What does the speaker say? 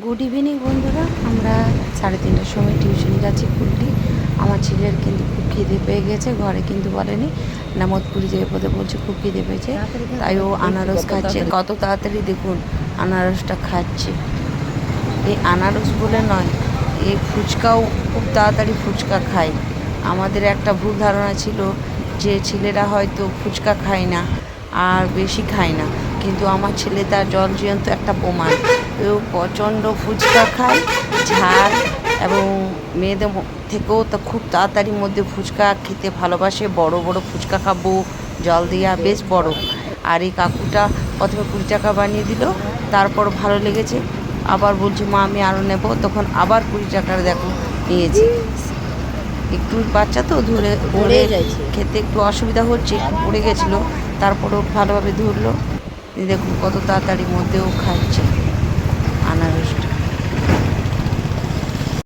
Good evening বন্ধুরা। আমরা 3:30টার সময় টিউশনি যাচ্ছি কুলটি। আমার ছেলের কিন্তু খুব খিদে পেয়ে গেছে, ঘরে কিন্তু বলেনি, নামতপুরি যেয়ে পদে বলছে খুব খিদে পেয়েছে, তাই ও আনারস খাচ্ছে। কত তাড়াতাড়ি দেখুন আনারসটা খাচ্ছে। এই আনারস বলে নয়, এই ফুচকাও খুব তাড়াতাড়ি ফুচকা খায়। আমাদের একটা ভুল ধারণা ছিল যে ছেলেরা হয়তো ফুচকা খায় না আর বেশি খায় না, কিন্তু আমার ছেলে তার জলজ্যান্ত একটা প্রমাণ। ও প্রচণ্ড ফুচকা খায়, ঝাল, এবং মেয়েদের থেকেও তো খুব তাড়াতাড়ির মধ্যে ফুচকা খেতে ভালোবাসে। বড় বড় ফুচকা খাবো, জল দিয়া বেশ বড়। আর এই কাকুটা প্রথমে 20 টাকা বানিয়ে দিল, তারপর ভালো লেগেছে, আবার বলছি মা আমি আরও নেব, তখন আবার 20 টাকার দেখো নিয়েছি। একটু বাচ্চা তো ধরে ধরে খেতে একটু অসুবিধা হচ্ছে, একটু পড়ে গেছিলো, তারপরেও ভালোভাবে ধরলো। দেখুন কত তাড়াতাড়ির মধ্যেও খাচ্ছে আনারসটা।